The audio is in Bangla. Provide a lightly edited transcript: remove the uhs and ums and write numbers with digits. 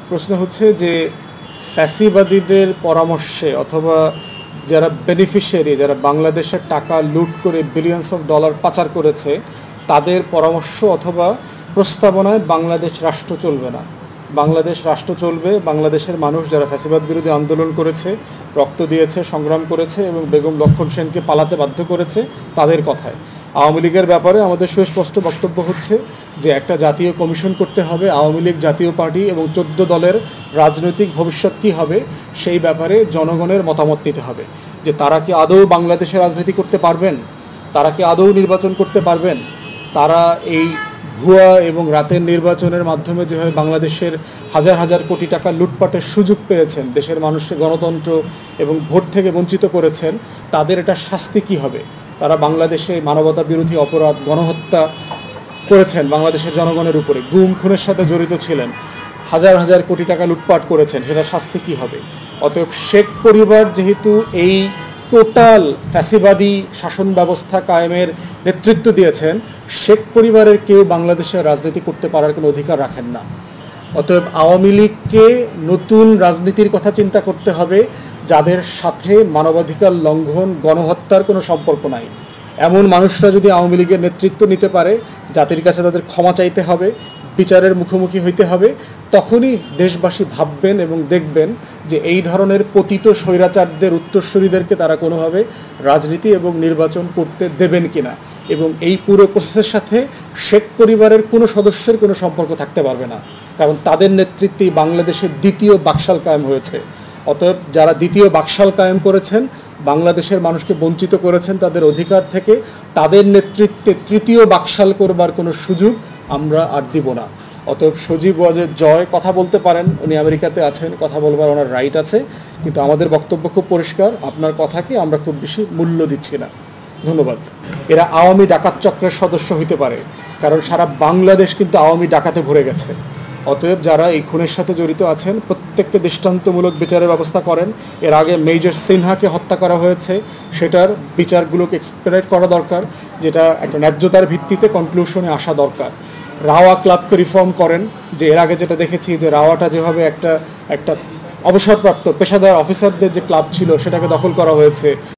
প্রশ্ন হচ্ছে যে ফ্যাসিবাদীদের পরামর্শে অথবা যারা বেনিফিশিয়ারি, যারা বাংলাদেশের টাকা লুট করে বিলিয়নস অফ ডলার পাচার করেছে, তাদের পরামর্শ অথবা প্রস্তাবনায় বাংলাদেশ রাষ্ট্র চলবে না। বাংলাদেশ রাষ্ট্র চলবে বাংলাদেশের মানুষ যারা ফ্যাসিবাদ বিরোধী আন্দোলন করেছে, রক্ত দিয়েছে, সংগ্রাম করেছে এবং বেগম লক্ষণ সেনকে পালাতে বাধ্য করেছে, তাদের কথায়। আওয়ামী লীগের ব্যাপারে আমাদের সুস্পষ্ট বক্তব্য হচ্ছে যে একটা জাতীয় কমিশন করতে হবে। আওয়ামী লীগ জাতীয় পার্টি এবং 14 দলের রাজনৈতিক ভবিষ্যৎ কী হবে সেই ব্যাপারে জনগণের মতামত নিতে হবে, যে তারা কি আদৌ বাংলাদেশে রাজনীতি করতে পারবেন, তারা কি আদৌ নির্বাচন করতে পারবেন। তারা এই ভুয়া এবং রাতের নির্বাচনের মাধ্যমে যেভাবে বাংলাদেশের হাজার হাজার কোটি টাকা লুটপাটের সুযোগ পেয়েছেন, দেশের মানুষকে গণতন্ত্র এবং ভোট থেকে বঞ্চিত করেছেন, তাদের এটা শাস্তি কী হবে। তারা বাংলাদেশে মানবতা বিরোধী অপরাধ, গণহত্যা করেছেন বাংলাদেশের জনগণের উপরে, গুম খুনের সাথে জড়িত ছিলেন, হাজার হাজার কোটি টাকা লুটপাট করেছেন, সেটা শাস্তি কী হবে। অতএব শেখ পরিবার যেহেতু এই টোটাল ফ্যাসিবাদী শাসন ব্যবস্থা কায়েমের নেতৃত্ব দিয়েছেন, শেখ পরিবারের কেউ বাংলাদেশের রাজনীতি করতে পারার কোনো অধিকার রাখেন না। অতএব আওয়ামী লীগকে নতুন রাজনীতির কথা চিন্তা করতে হবে, যাদের সাথে মানবাধিকার লঙ্ঘন, গণহত্যার কোনো সম্পর্ক নাই। এমন মানুষরা যদি আওয়ামী লীগের নেতৃত্ব নিতে পারে, জাতির কাছে তাদের ক্ষমা চাইতে হবে, বিচারের মুখোমুখি হইতে হবে। তখনই দেশবাসী ভাববেন এবং দেখবেন যে এই ধরনের পতিত স্বৈরাচারদের উত্তরসূরিদেরকে তারা কোনোভাবে রাজনীতি এবং নির্বাচন করতে দেবেন কিনা। এবং এই পুরো প্রসেসের সাথে শেখ পরিবারের কোনো সদস্যের কোনো সম্পর্ক থাকতে পারবে না, কারণ তাদের নেতৃত্বেই বাংলাদেশের দ্বিতীয় বাকশাল কায়েম হয়েছে। অতএব যারা দ্বিতীয় বাকশাল কায়েম করেছেন, বাংলাদেশের মানুষকে বঞ্চিত করেছেন তাদের অধিকার থেকে, তাদের নেতৃত্বে তৃতীয় বাকশাল করবার কোনো সুযোগ আমরা আর দিব না। অতএব সজীব ওয়াজেদ জয় কথা বলতে পারেন, উনি আমেরিকাতে আছেন, কথা বলবার ওনার রাইট আছে, কিন্তু আমাদের বক্তব্য খুব পরিষ্কার, আপনার কথাকে আমরা খুব বেশি মূল্য দিচ্ছি না। ধন্যবাদ। এরা আওয়ামী ডাকাত চক্রের সদস্য হইতে পারে, কারণ সারা বাংলাদেশ কিন্তু আওয়ামী ডাকাতে ভরে গেছে। অতএব যারা এই খুনের সাথে জড়িত আছেন প্রত্যেককে দৃষ্টান্তমূলক বিচারের ব্যবস্থা করেন। এর আগে মেজর সিনহাকে হত্যা করা হয়েছে, সেটার বিচারগুলোকে এক্সপেডিট করা দরকার, যেটা একটা ন্যায্যতার ভিত্তিতে কনক্লুশনে আসা দরকার। রাওয়া ক্লাবকে রিফর্ম করেন, যে এর আগে যেটা দেখেছি যে রাওয়াটা যেভাবে একটা অবসরপ্রাপ্ত পেশাদার অফিসারদের যে ক্লাব ছিল সেটাকে দখল করা হয়েছে।